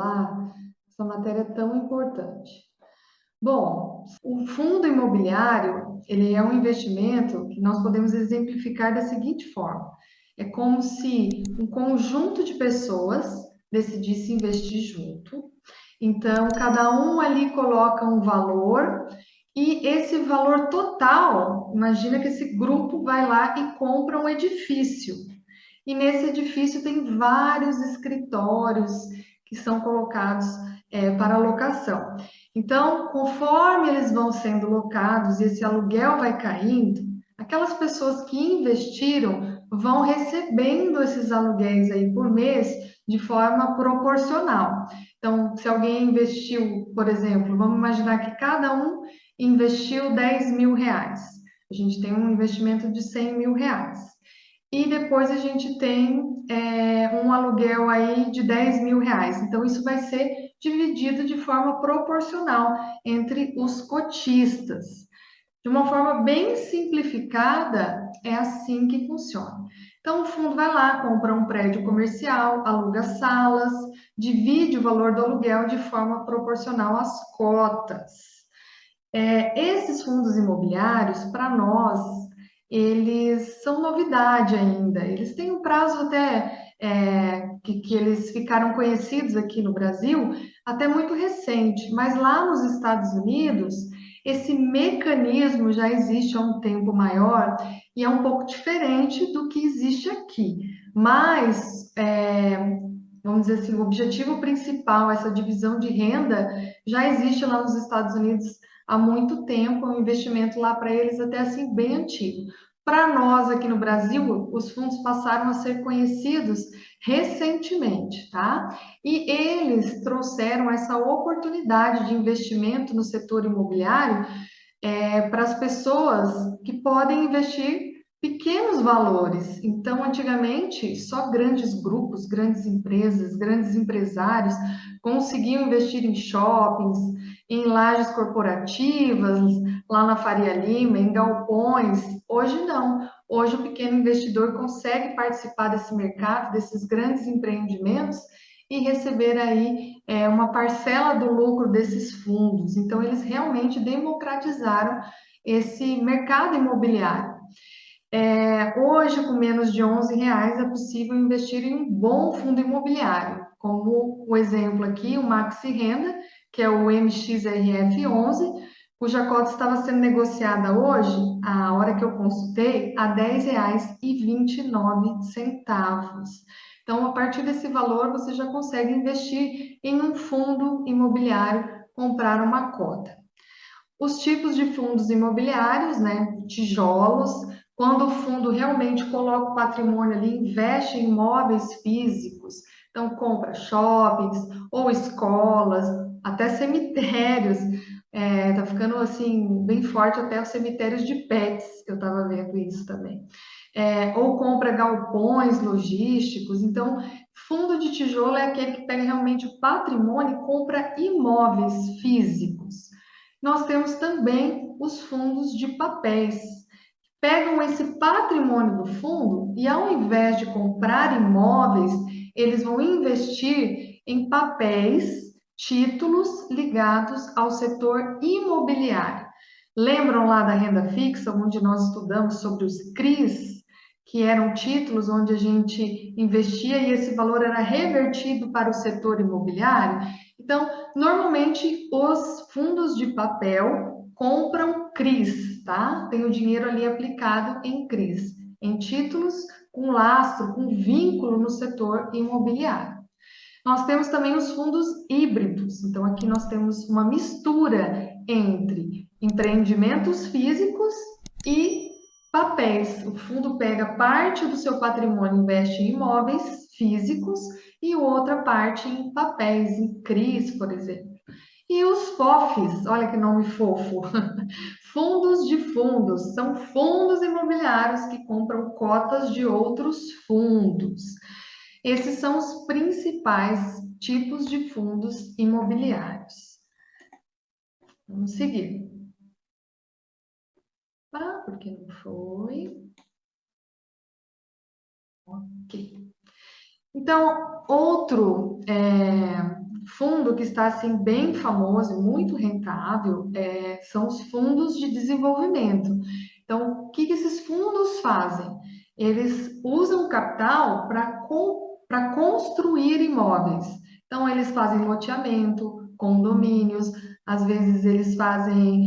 vestibular, essa matéria é tão importante. Bom, o fundo imobiliário, ele é um investimento que nós podemos exemplificar da seguinte forma: é como se um conjunto de pessoas decidisse investir junto. Então, cada um ali coloca um valor e esse valor total, imagina que esse grupo vai lá e compra um edifício. E nesse edifício tem vários escritórios que são colocados para locação. Então, conforme eles vão sendo locados e esse aluguel vai caindo, aquelas pessoas que investiram vão recebendo esses aluguéis aí por mês de forma proporcional. Então, se alguém investiu, por exemplo, vamos imaginar que cada um investiu 10 mil reais. A gente tem um investimento de 100 mil reais. E depois a gente tem um aluguel aí de 10 mil reais. Então, isso vai ser dividido de forma proporcional entre os cotistas. De uma forma bem simplificada, é assim que funciona. Então, o fundo vai lá, compra um prédio comercial, aluga salas, divide o valor do aluguel de forma proporcional às cotas. Esses fundos imobiliários, para nós, eles são novidade ainda. Eles têm um prazo até que eles ficaram conhecidos aqui no Brasil, até muito recente. Mas lá nos Estados Unidos, esse mecanismo já existe há um tempo maior e é um pouco diferente do que existe aqui. Mas, vamos dizer assim, o objetivo principal, essa divisão de renda, já existe lá nos Estados Unidos há muito tempo, é um investimento lá para eles até assim bem antigo. Para nós aqui no Brasil, os fundos passaram a ser conhecidos recentemente, tá? E eles trouxeram essa oportunidade de investimento no setor imobiliário para as pessoas que podem investir pequenos valores. Então, antigamente, só grandes grupos, grandes empresas, grandes empresários conseguiam investir em shoppings, em lajes corporativas, lá na Faria Lima, em galpões. Hoje não. Hoje o pequeno investidor consegue participar desse mercado, desses grandes empreendimentos e receber aí uma parcela do lucro desses fundos. Então, eles realmente democratizaram esse mercado imobiliário. Hoje, com menos de R$ 11, é possível investir em um bom fundo imobiliário, como o exemplo aqui, o Maxi Renda, que é o MXRF11, cuja cota estava sendo negociada hoje, a hora que eu consultei, a R$ 10,29. Então, a partir desse valor, você já consegue investir em um fundo imobiliário, comprar uma cota. Os tipos de fundos imobiliários, né? Tijolos, quando o fundo realmente coloca o patrimônio ali, investe em imóveis físicos, então compra shoppings ou escolas, até cemitérios, tá ficando assim bem forte até os cemitérios de pets, eu estava vendo isso também. Ou compra galpões logísticos, então fundo de tijolo é aquele que pega realmente o patrimônio e compra imóveis físicos. Nós temos também os fundos de papéis. Pegam esse patrimônio do fundo e, ao invés de comprar imóveis, eles vão investir em papéis, títulos ligados ao setor imobiliário. Lembram lá da renda fixa, onde nós estudamos sobre os CRIs, que eram títulos onde a gente investia e esse valor era revertido para o setor imobiliário? Então, normalmente, os fundos de papel compram CRIs, tá? Tem o dinheiro ali aplicado em CRIs, em títulos com lastro, com vínculo no setor imobiliário. Nós temos também os fundos híbridos. Então, aqui nós temos uma mistura entre empreendimentos físicos e papéis. O fundo pega parte do seu patrimônio e investe em imóveis físicos e outra parte em papéis, em CRIs, por exemplo. E os FOFs, olha que nome fofo. Fundos de fundos, são fundos imobiliários que compram cotas de outros fundos. Esses são os principais tipos de fundos imobiliários. Vamos seguir. Ah, porque não foi? Ok. Então, outro fundo que está assim bem famoso, muito rentável, são os fundos de desenvolvimento. Então, o que que esses fundos fazem? Eles usam capital para construir imóveis. Então, eles fazem loteamento, condomínios, às vezes eles fazem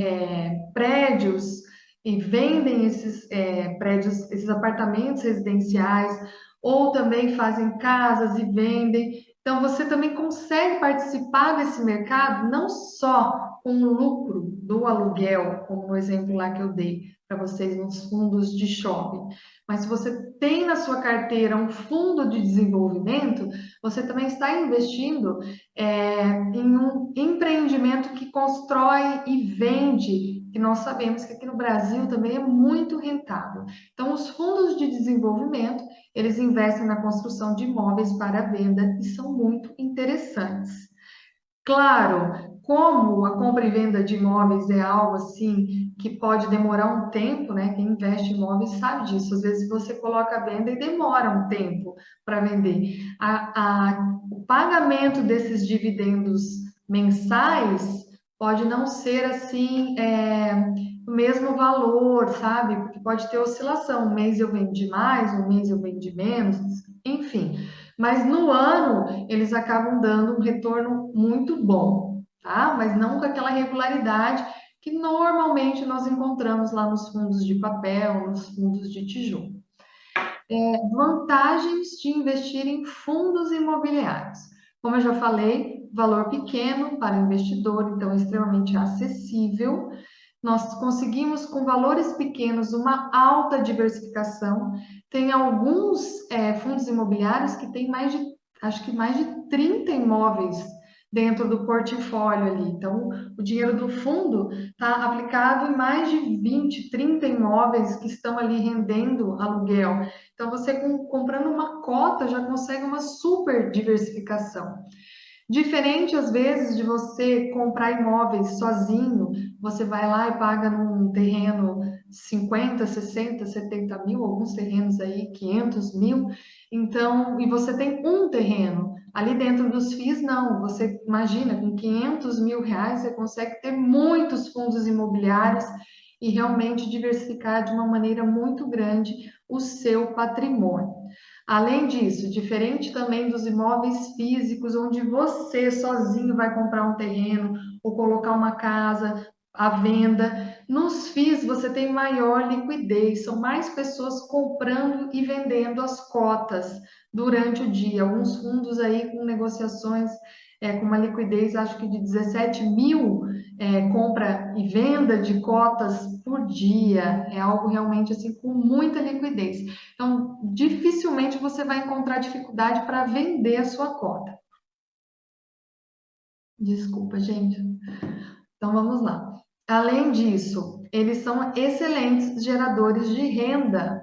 prédios e vendem esses prédios, esses apartamentos residenciais, ou também fazem casas e vendem. Então, você também consegue participar desse mercado não só com o lucro do aluguel, como no exemplo lá que eu dei para vocês nos fundos de shopping, mas se você tem na sua carteira um fundo de desenvolvimento, você também está investindo em um empreendimento que constrói e vende, que nós sabemos que aqui no Brasil também é muito rentável. Então, os fundos de desenvolvimento, eles investem na construção de imóveis para venda e são muito interessantes. Claro, como a compra e venda de imóveis é algo assim que pode demorar um tempo, né? Quem investe em imóveis sabe disso. Às vezes você coloca a venda e demora um tempo para vender. O pagamento desses dividendos mensais pode não ser assim o mesmo valor, sabe? Porque pode ter oscilação. Um mês eu vendi mais, um mês eu vendi menos, enfim. Mas no ano eles acabam dando um retorno muito bom, tá? Mas não com aquela regularidade que normalmente nós encontramos lá nos fundos de papel, nos fundos de tijolo. Vantagens de investir em fundos imobiliários. Como eu já falei, valor pequeno para o investidor, então extremamente acessível. Nós conseguimos, com valores pequenos, uma alta diversificação. Tem alguns fundos imobiliários que têm acho que mais de 30 imóveis dentro do portfólio ali. Então, o dinheiro do fundo está aplicado em mais de 20, 30 imóveis que estão ali rendendo aluguel. Então, você comprando uma cota já consegue uma super diversificação. Diferente, às vezes, de você comprar imóveis sozinho, você vai lá e paga num terreno 50, 60, 70 mil, alguns terrenos aí 500 mil, então, e você tem um terreno. Ali dentro dos FIIs, não, você imagina, com 500 mil reais você consegue ter muitos fundos imobiliários e realmente diversificar de uma maneira muito grande o seu patrimônio. Além disso, diferente também dos imóveis físicos, onde você sozinho vai comprar um terreno ou colocar uma casa à venda, nos FIIs você tem maior liquidez, são mais pessoas comprando e vendendo as cotas durante o dia. Alguns fundos aí com negociações com uma liquidez, acho que de 17 mil compra e venda de cotas por dia, é algo realmente assim com muita liquidez. Então, dificilmente você vai encontrar dificuldade para vender a sua cota. Desculpa, gente. Então, vamos lá. Além disso, eles são excelentes geradores de renda.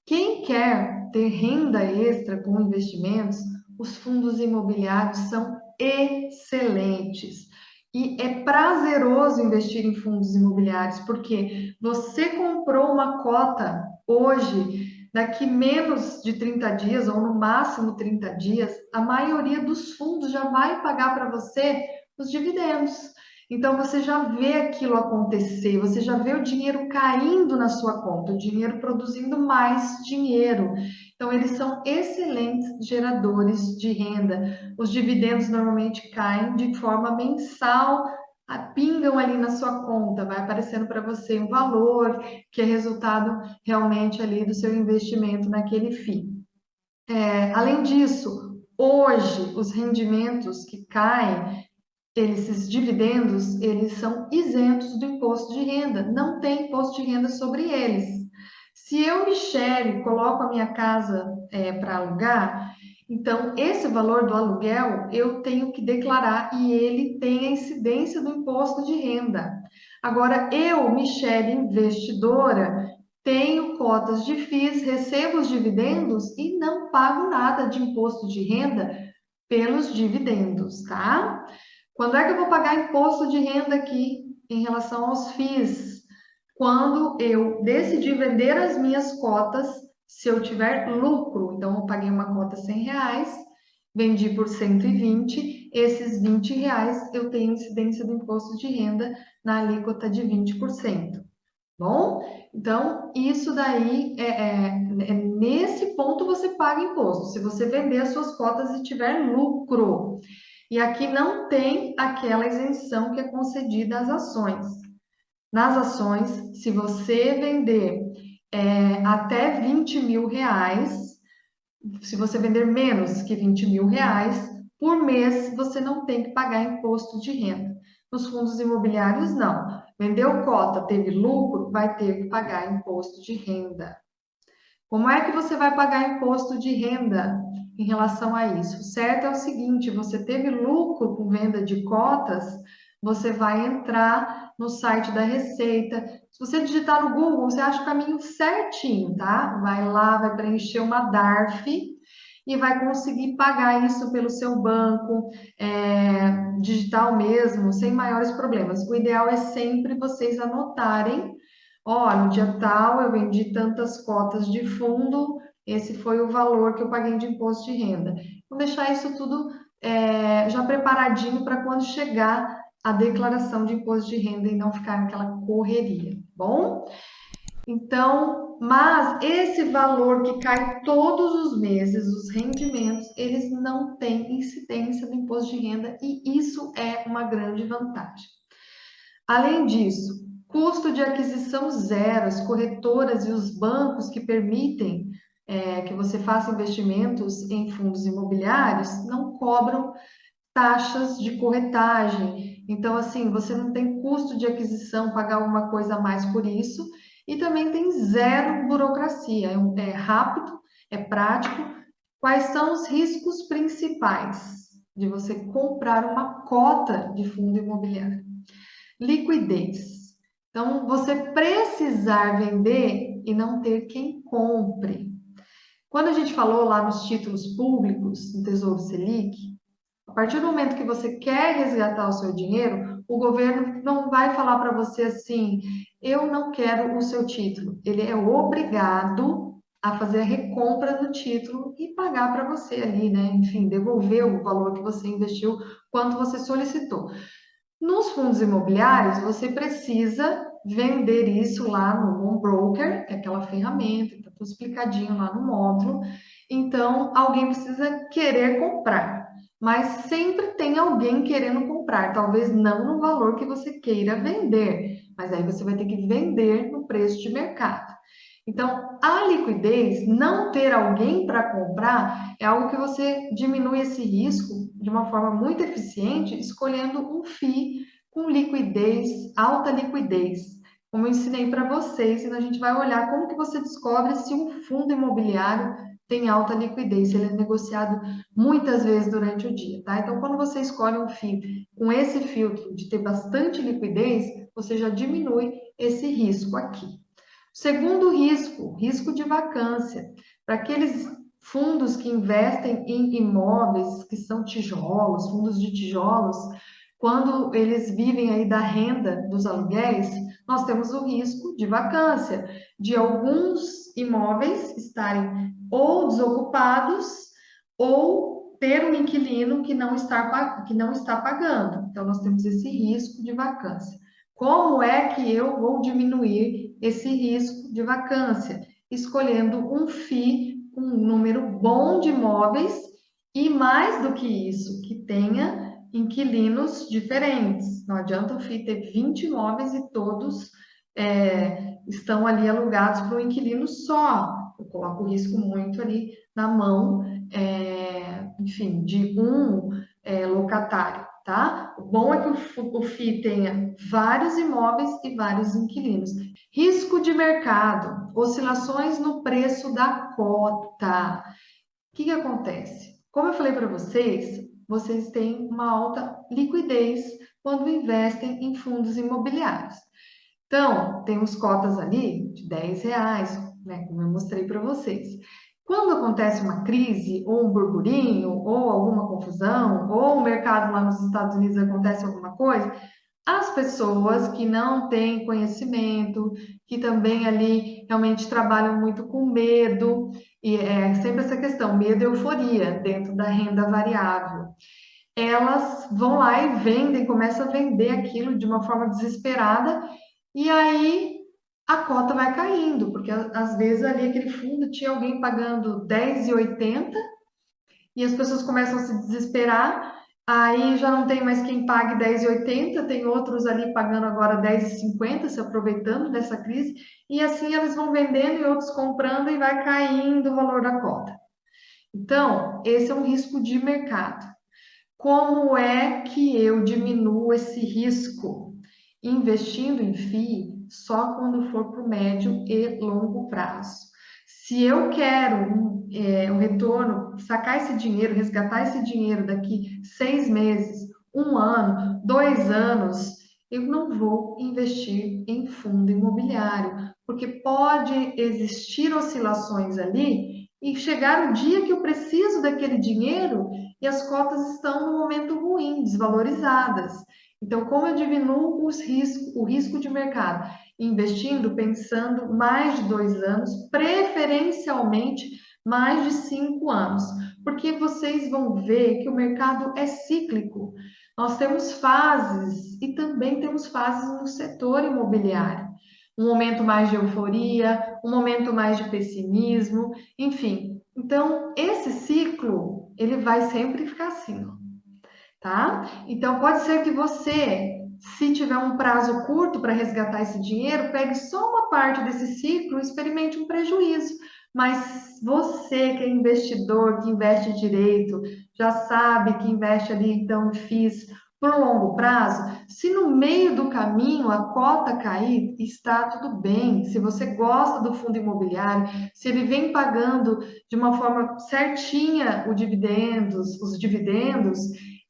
Quem quer ter renda extra com investimentos, os fundos imobiliários são excelentes. E é prazeroso investir em fundos imobiliários, porque você comprou uma cota hoje, daqui menos de 30 dias, ou no máximo 30 dias, a maioria dos fundos já vai pagar para você os dividendos. Então você já vê aquilo acontecer, você já vê o dinheiro caindo na sua conta, o dinheiro produzindo mais dinheiro. Então eles são excelentes geradores de renda. Os dividendos normalmente caem de forma mensal, pingam ali na sua conta, vai aparecendo para você um valor que é resultado realmente ali do seu investimento naquele FII. Além disso, hoje os rendimentos que caem esses dividendos, eles são isentos do imposto de renda, não tem imposto de renda sobre eles. Se eu, Michele, coloco a minha casa para alugar, então esse valor do aluguel eu tenho que declarar e ele tem a incidência do imposto de renda. Agora, eu, Michele, investidora, tenho cotas de FIIs, recebo os dividendos e não pago nada de imposto de renda pelos dividendos, tá? Quando é que eu vou pagar imposto de renda aqui em relação aos FIIs? Quando eu decidir vender as minhas cotas, se eu tiver lucro, então eu paguei uma cota R$ 100 vendi por 120, esses R$ 20 eu tenho incidência do imposto de renda na alíquota de 20%. Bom, então isso daí nesse ponto você paga imposto, se você vender as suas cotas e tiver lucro. E aqui não tem aquela isenção que é concedida às ações. Nas ações, se você vender até R$ 20.000, se você vender menos que R$ 20.000, por mês você não tem que pagar imposto de renda. Nos fundos imobiliários, não. Vendeu cota, teve lucro, vai ter que pagar imposto de renda. Como é que você vai pagar imposto de renda em relação a isso? O certo é o seguinte: você teve lucro com venda de cotas, você vai entrar no site da Receita. Se você digitar no Google, você acha o caminho certinho, tá? Vai lá, vai preencher uma DARF e vai conseguir pagar isso pelo seu banco, digital mesmo, sem maiores problemas. O ideal é sempre vocês anotarem. Ó, no dia tal eu vendi tantas cotas de fundo, esse foi o valor que eu paguei de imposto de renda. Vou deixar isso tudo já preparadinho para quando chegar a declaração de imposto de renda e não ficar naquela correria, bom? Então, mas esse valor que cai todos os meses, os rendimentos, eles não têm incidência do imposto de renda e isso é uma grande vantagem. Além disso, custo de aquisição zero, as corretoras e os bancos que permitem que você faça investimentos em fundos imobiliários não cobram taxas de corretagem. Então, assim, você não tem custo de aquisição, pagar alguma coisa a mais por isso, e também tem zero burocracia. É rápido, é prático. Quais são os riscos principais de você comprar uma cota de fundo imobiliário? Liquidez. Então, você precisar vender e não ter quem compre. Quando a gente falou lá nos títulos públicos, no Tesouro Selic, a partir do momento que você quer resgatar o seu dinheiro, o governo não vai falar para você assim: eu não quero o seu título. Ele é obrigado a fazer a recompra do título e pagar para você ali, né? Enfim, devolver o valor que você investiu quando você solicitou. Nos fundos imobiliários, você precisa vender isso lá no Home Broker, que é aquela ferramenta, está tudo explicadinho lá no módulo. Então, alguém precisa querer comprar, mas sempre tem alguém querendo comprar, talvez não no valor que você queira vender, mas aí você vai ter que vender no preço de mercado. Então, a liquidez, não ter alguém para comprar, é algo que você diminui esse risco de uma forma muito eficiente, escolhendo um FII com liquidez, alta liquidez. Como eu ensinei para vocês, e a gente vai olhar como que você descobre se um fundo imobiliário tem alta liquidez, se ele é negociado muitas vezes durante o dia, tá? Então, quando você escolhe um FII com esse filtro de ter bastante liquidez, você já diminui esse risco aqui. Segundo risco, risco de vacância. Para aqueles fundos que investem em imóveis que são tijolos, fundos de tijolos, quando eles vivem aí da renda dos aluguéis, nós temos o risco de vacância, de alguns imóveis estarem ou desocupados ou ter um inquilino que não está pagando. Então, nós temos esse risco de vacância. Como é que eu vou diminuir esse risco de vacância? Escolhendo um FII com um número bom de imóveis e, mais do que isso, que tenha inquilinos diferentes. Não adianta o FII ter 20 imóveis e todos estão ali alugados para um inquilino só. Eu coloco o risco muito ali na mão, enfim, de um locatário, tá? O bom é que o FII tenha vários imóveis e vários inquilinos. Risco de mercado, oscilações no preço da cota. O que acontece? Como eu falei para vocês, vocês têm uma alta liquidez quando investem em fundos imobiliários. Então, tem uns cotas ali de R$ 10, né, como eu mostrei para vocês. Quando acontece uma crise, ou um burburinho, ou alguma confusão, ou o mercado lá nos Estados Unidos acontece alguma coisa, As pessoas que não têm conhecimento, que também ali realmente trabalham muito com medo, e é sempre essa questão, medo e euforia dentro da renda variável. Elas vão lá e vendem, começam a vender aquilo de uma forma desesperada, e aí a cota vai caindo, porque às vezes ali aquele fundo tinha alguém pagando 10,80 e as pessoas começam a se desesperar, aí já não tem mais quem pague 10,80, tem outros ali pagando agora 10,50, se aproveitando dessa crise, e assim eles vão vendendo e outros comprando e vai caindo o valor da cota. Então, esse é um risco de mercado. Como é que eu diminuo esse risco? Investindo em FII só quando for para o médio e longo prazo. Se eu quero um retorno, sacar esse dinheiro, resgatar esse dinheiro daqui 6 meses, 1 ano, 2 anos, eu não vou investir em fundo imobiliário, porque pode existir oscilações ali e chegar o dia que eu preciso daquele dinheiro e as cotas estão no momento ruim, desvalorizadas. Então, como eu diminuo o risco de mercado? Investindo, pensando mais de 2 anos, preferencialmente mais de 5 anos, porque vocês vão ver que o mercado é cíclico. Nós temos fases e também temos fases no setor imobiliário. Um momento mais de euforia, um momento mais de pessimismo, enfim. Então, esse ciclo, ele vai sempre ficar assim, ó, tá? Então, pode ser que você, se tiver um prazo curto para resgatar esse dinheiro, pegue só uma parte desse ciclo e experimente um prejuízo. Mas você que é investidor, que investe direito, já sabe que investe ali, então, FIIs por longo prazo, se no meio do caminho a cota cair, está tudo bem. Se você gosta do fundo imobiliário, se ele vem pagando de uma forma certinha os dividendos,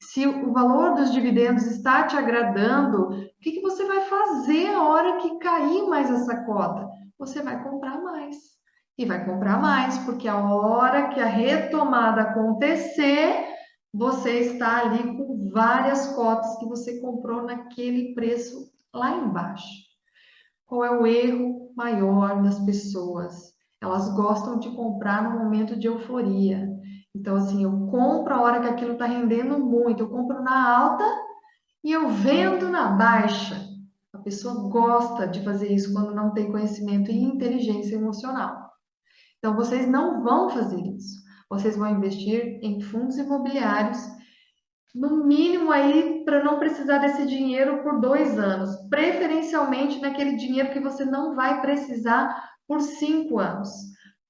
se o valor dos dividendos está te agradando, o que você vai fazer a hora que cair mais essa cota? Você vai comprar mais. E vai comprar mais, porque a hora que a retomada acontecer, você está ali com várias cotas que você comprou naquele preço lá embaixo. Qual é o erro maior das pessoas? Elas gostam de comprar no momento de euforia. Então, assim, eu compro a hora que aquilo está rendendo muito, eu compro na alta e eu vendo na baixa. A pessoa gosta de fazer isso quando não tem conhecimento e inteligência emocional. Então, vocês não vão fazer isso. Vocês vão investir em fundos imobiliários no mínimo aí para não precisar desse dinheiro por 2 anos, preferencialmente naquele dinheiro que você não vai precisar por 5 anos.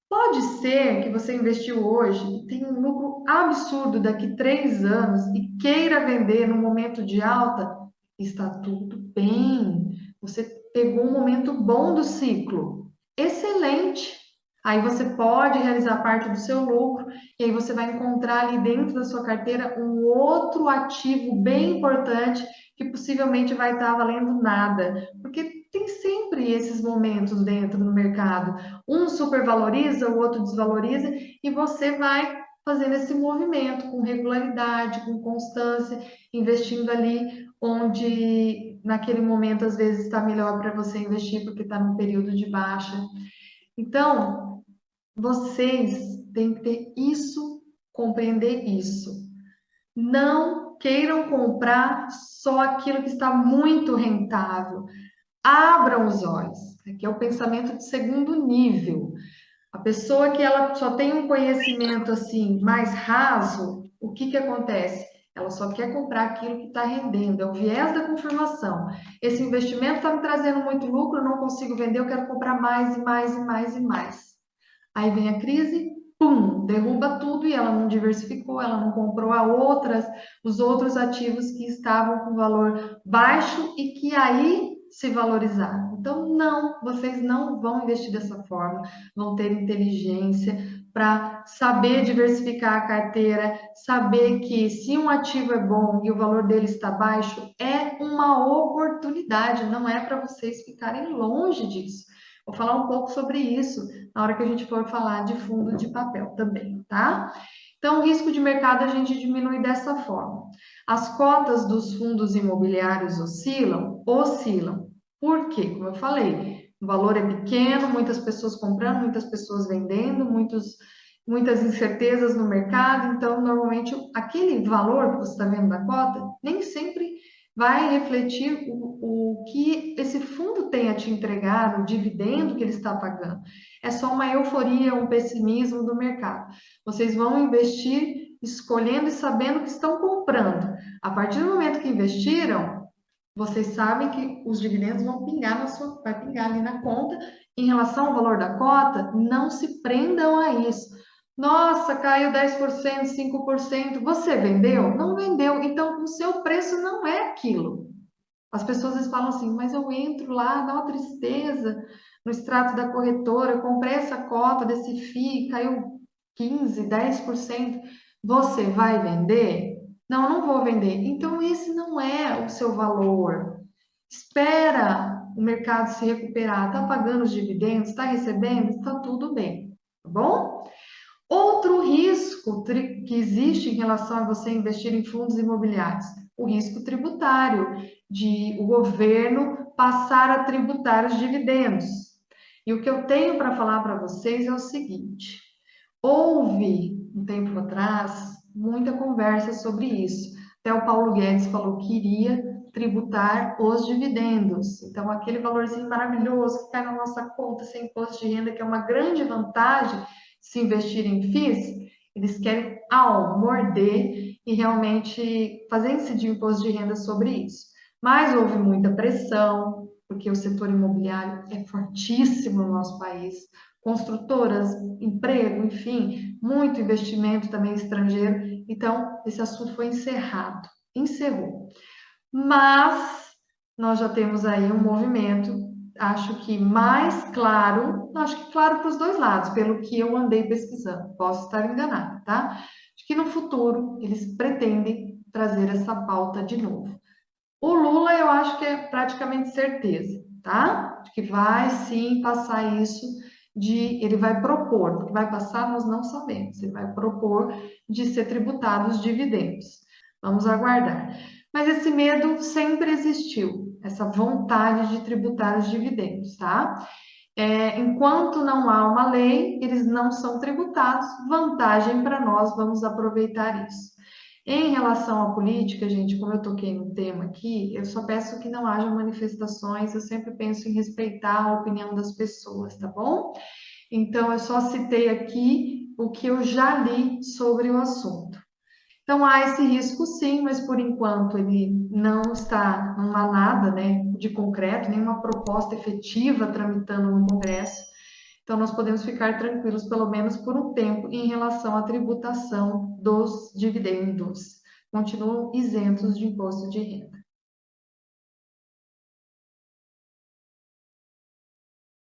Pode ser que você investiu hoje e tenha um lucro absurdo daqui 3 anos e queira vender no momento de alta, está tudo bem. Você pegou um momento bom do ciclo. Excelente. Aí você pode realizar parte do seu lucro e aí você vai encontrar ali dentro da sua carteira um outro ativo bem importante que possivelmente vai estar valendo nada, porque tem sempre esses momentos dentro do mercado. Um supervaloriza, o outro desvaloriza e você vai fazendo esse movimento com regularidade, com constância, investindo ali onde naquele momento às vezes está melhor para você investir porque está num período de baixa. Então, vocês têm que ter isso, compreender isso. Não queiram comprar só aquilo que está muito rentável. Abram os olhos. Aqui é o pensamento de segundo nível. A pessoa que ela só tem um conhecimento assim mais raso, o que que acontece? Ela só quer comprar aquilo que está rendendo, é o viés da confirmação. Esse investimento está me trazendo muito lucro, eu não consigo vender, eu quero comprar mais e mais e mais e mais. Aí vem a crise, pum, derruba tudo e ela não diversificou, ela não comprou os outros ativos que estavam com valor baixo e que aí se valorizaram. Então, não, vocês não vão investir dessa forma, vão ter inteligência para saber diversificar a carteira, saber que se um ativo é bom e o valor dele está baixo, é uma oportunidade, não é para vocês ficarem longe disso. Vou falar um pouco sobre isso na hora que a gente for falar de fundo de papel também, tá? Então, o risco de mercado a gente diminui dessa forma. As cotas dos fundos imobiliários oscilam? Oscilam. Por quê? Como eu falei, o valor é pequeno, muitas pessoas comprando, muitas pessoas vendendo, muitas incertezas no mercado. Então, normalmente, aquele valor que você está vendo da cota nem sempre vai refletir o que esse fundo tem a te entregar, o dividendo que ele está pagando. É só uma euforia, um pessimismo do mercado. Vocês vão investir escolhendo e sabendo que estão comprando. A partir do momento que investiram, vocês sabem que os dividendos vão pingar vai pingar ali na conta. Em relação ao valor da cota, não se prendam a isso. Nossa, caiu 10%, 5%. Você vendeu? Não vendeu. Então, o seu preço não é aquilo. As pessoas às vezes falam assim, mas eu entro lá, dá uma tristeza no extrato da corretora, eu comprei essa cota desse FII, caiu 15, 10%. Você vai vender? Não, não vou vender. Então, esse não é o seu valor. Espera o mercado se recuperar. Está pagando os dividendos? Está recebendo? Está tudo bem. Tá bom? Outro risco que existe em relação a você investir em fundos imobiliários, o risco tributário, de o governo passar a tributar os dividendos. E o que eu tenho para falar para vocês é o seguinte: houve um tempo atrás muita conversa sobre isso. Até o Paulo Guedes falou que iria tributar os dividendos. Então, aquele valorzinho maravilhoso que cai na nossa conta sem imposto de renda, que é uma grande vantagem se investir em FIIs, eles querem morder e realmente fazer incidir imposto de renda sobre isso. Mas houve muita pressão, porque o setor imobiliário é fortíssimo no nosso país, construtoras, emprego, enfim, muito investimento também estrangeiro. Então, esse assunto foi encerrou. Mas nós já temos aí um movimento, acho que mais claro, acho que claro para os dois lados, pelo que eu andei pesquisando. Posso estar enganada, tá? Acho que no futuro eles pretendem trazer essa pauta de novo. O Lula, eu acho que é praticamente certeza, tá? De que vai sim passar isso ele vai propor, porque vai passar nós não sabemos, ele vai propor de ser tributado os dividendos. Vamos aguardar. Mas esse medo sempre existiu, essa vontade de tributar os dividendos, tá? Enquanto não há uma lei, eles não são tributados. Vantagem para nós, vamos aproveitar isso. Em relação à política, gente, como eu toquei no tema aqui, eu só peço que não haja manifestações, eu sempre penso em respeitar a opinião das pessoas, tá bom? Então, eu só citei aqui o que eu já li sobre o assunto. Então, há esse risco sim, mas por enquanto ele não há nada, né, de concreto, nenhuma proposta efetiva tramitando no Congresso. Então, nós podemos ficar tranquilos, pelo menos por um tempo, em relação à tributação dos dividendos. Continuam isentos de imposto de renda.